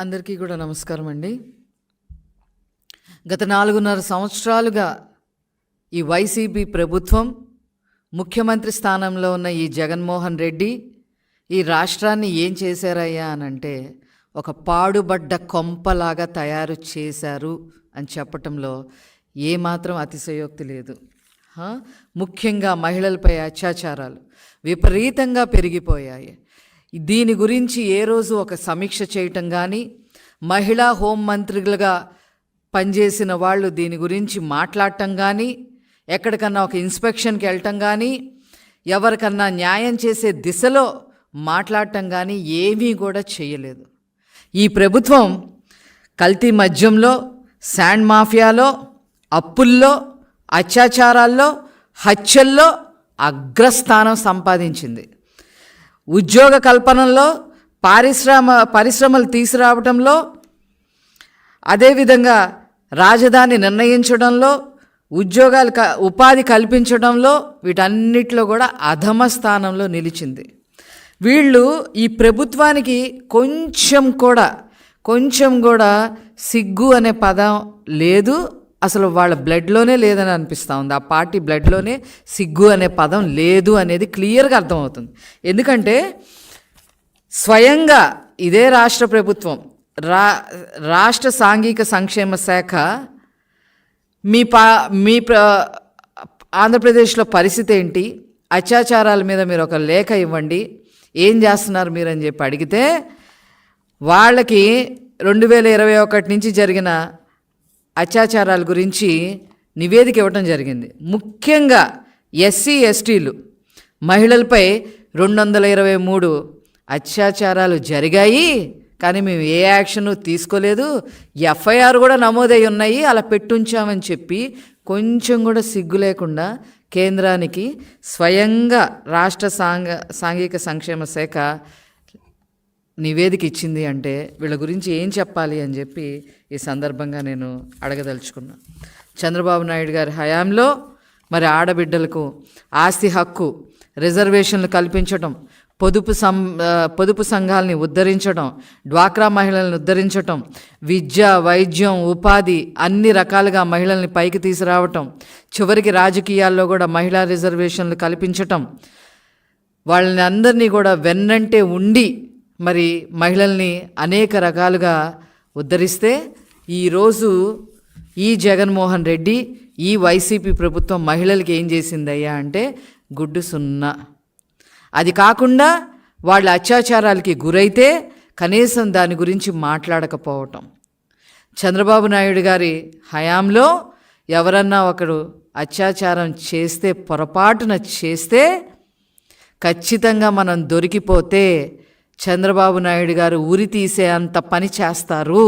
అందరికీ కూడా నమస్కారం అండి. గత 4.5 సంవత్సరాలుగా ఈ వైసీపీ ప్రభుత్వం, ముఖ్యమంత్రి స్థానంలో ఉన్న ఈ జగన్మోహన్ రెడ్డి ఈ రాష్ట్రాన్ని ఏం చేశారయ్యా అనంటే ఒక పాడుబడ్డ కొంపలాగా తయారు చేశారు అని చెప్పటంలో ఏమాత్రం అతిశయోక్తి లేదు. ముఖ్యంగా మహిళలపై అత్యాచారాలు విపరీతంగా పెరిగిపోయాయి. దీని గురించి ఏ రోజు ఒక సమీక్ష చేయటం కానీ, మహిళా హోంమంత్రులుగా పనిచేసిన వాళ్ళు దీని గురించి మాట్లాడటం కానీ, ఎక్కడికన్నా ఒక ఇన్స్పెక్షన్కి వెళ్ళటం కానీ, ఎవరికన్నా న్యాయం చేసే దిశలో మాట్లాడటం కానీ ఏమీ కూడా చేయలేదు. ఈ ప్రభుత్వం కల్తీ మద్యంలో, శాండ్ మాఫియాలో, అప్పుల్లో, అత్యాచారాల్లో, హత్యల్లో అగ్రస్థానం సంపాదించింది. ఉద్యోగ కల్పనలో, పరిశ్రమలు తీసుకురావడంలో, అదేవిధంగా రాజధాని నిర్ణయించడంలో, ఉపాధి కల్పించడంలో, వీటన్నిటిలో కూడా అధమ స్థానంలో నిలిచింది. వీళ్ళు ఈ ప్రభుత్వానికి కొంచెం కూడా సిగ్గు అనే పదం లేదు, అసలు వాళ్ళ బ్లడ్లోనే లేదని అనిపిస్తూ ఉంది. ఆ పార్టీ బ్లడ్లోనే సిగ్గు అనే పదం లేదు అనేది క్లియర్గా అర్థమవుతుంది. ఎందుకంటే స్వయంగా ఇదే రాష్ట్ర ప్రభుత్వం, రాష్ట్ర సాంఘిక సంక్షేమ శాఖ మీ ఆంధ్రప్రదేశ్లో పరిస్థితి ఏంటి, అత్యాచారాల మీద మీరు ఒక లేఖ ఇవ్వండి, ఏం చేస్తున్నారు మీరు అని చెప్పి అడిగితే వాళ్ళకి 2021 నుంచి జరిగిన అత్యాచారాల గురించి నివేదిక ఇవ్వటం జరిగింది. ముఖ్యంగా ఎస్సీ ఎస్టీలు మహిళలపై 223 అత్యాచారాలు జరిగాయి, కానీ మేము ఏ యాక్షను తీసుకోలేదు, ఎఫ్ఐఆర్ కూడా నమోదై ఉన్నాయి, అలా పెట్టుంచామని చెప్పి కొంచెం కూడా సిగ్గు లేకుండా కేంద్రానికి స్వయంగా రాష్ట్ర సాంఘిక సంక్షేమ శాఖ నివేదిక ఇచ్చింది అంటే వీళ్ళ గురించి ఏం చెప్పాలి అని చెప్పి ఈ సందర్భంగా నేను అడగదలుచుకున్నా. చంద్రబాబు నాయుడు గారి హయాంలో మరి ఆడబిడ్డలకు ఆస్తి హక్కు, రిజర్వేషన్లు కల్పించడం, పొదుపు సంఘాలని ఉద్ధరించడం, డ్వాక్రా మహిళలను ఉద్ధరించటం, విద్య, వైద్యం, ఉపాధి అన్ని రకాలుగా మహిళల్ని పైకి తీసుకురావటం, చివరికి రాజకీయాల్లో కూడా మహిళా రిజర్వేషన్లు కల్పించటం, వాళ్ళని అందరినీ కూడా వెన్నంటే ఉండి మరి మహిళల్ని అనేక రకాలుగా ఉద్ధరిస్తే ఈరోజు ఈ జగన్మోహన్ రెడ్డి, ఈ వైసీపీ ప్రభుత్వం మహిళలకి ఏం చేసిందయ్యా అంటే గుడ్డు సున్నా. అది కాకుండా వాళ్ళ అత్యాచారాలకి గురైతే కనీసం దాని గురించి మాట్లాడకపోవటం. చంద్రబాబు నాయుడు గారి హయాంలో ఎవరన్నా ఒకరు అత్యాచారం చేస్తే, పొరపాటున చేస్తే ఖచ్చితంగా మనం దొరికిపోతే చంద్రబాబు నాయుడు గారు ఉరి తీసే అంత పని చేస్తారు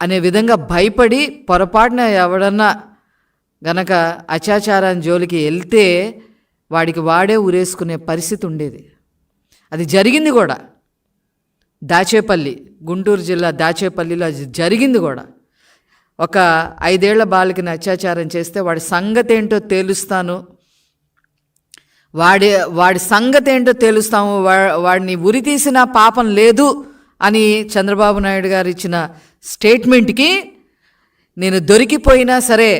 అనే విధంగా భయపడి పొరపాటున ఎవడన్నా గనక అత్యాచారం జోలికి వెళ్తే వాడికి వాడే ఉరేసుకునే పరిస్థితి ఉండేది. అది జరిగింది కూడా. దాచేపల్లి, గుంటూరు జిల్లా దాచేపల్లిలో అది జరిగింది కూడా. ఒక 5 ఏళ్ల బాలికని అత్యాచారం చేస్తే వాడి సంగతి ఏంటో తేలుస్తాను, వాడి సంగతి ఏంటో తేలుస్తాము, వాడిని ఉరి తీసిన పాపం లేదు అని చంద్రబాబు నాయుడు గారు ఇచ్చిన స్టేట్మెంట్కి నేను దొరికిపోయినా సరే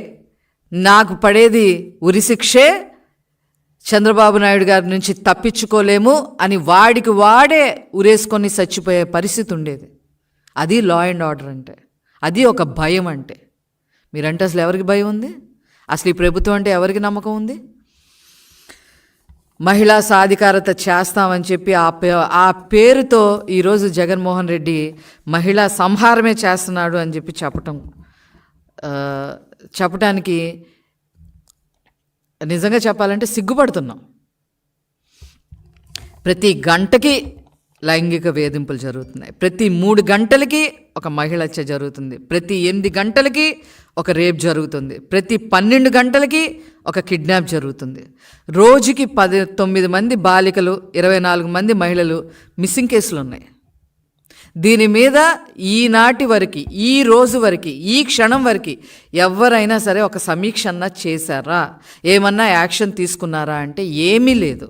నాకు పడేది ఉరి శిక్షే, చంద్రబాబు నాయుడు గారి నుంచి తప్పించుకోలేము అని వాడికి వాడే ఉరేసుకొని చచ్చిపోయే పరిస్థితి ఉండేది. అది లా అండ్ ఆర్డర్ అంటే, అది ఒక భయం అంటే. మీరంటే అసలు ఎవరికి భయం ఉంది? అసలు ఈ ప్రభుత్వం అంటే ఎవరికి నమ్మకం ఉంది? మహిళా సాధికారత చేస్తామని చెప్పి ఆ పేరుతో ఈరోజు జగన్మోహన్ రెడ్డి మహిళా సంహారమే చేస్తున్నాడు అని చెప్పి చెప్పటానికి నిజంగా చెప్పాలంటే సిగ్గుపడుతున్నాం. ప్రతి గంటకి లైంగిక వేధింపులు జరుగుతున్నాయి, ప్రతి 3 గంటలకి ఒక మహిళ హత్య జరుగుతుంది, ప్రతి 8 గంటలకి ఒక రేప్ జరుగుతుంది, ప్రతి 12 గంటలకి ఒక కిడ్నాప్ జరుగుతుంది. రోజుకి 19 మంది బాలికలు, 24 మంది మహిళలు మిస్సింగ్ కేసులు ఉన్నాయి. దీని మీద ఈనాటి వరకు, ఈ రోజు వరకు, ఈ క్షణం వరకు ఎవరైనా సరే ఒక సమీక్ష అన్నా చేశారా, ఏమన్నా యాక్షన్ తీసుకున్నారా అంటే ఏమీ లేదు.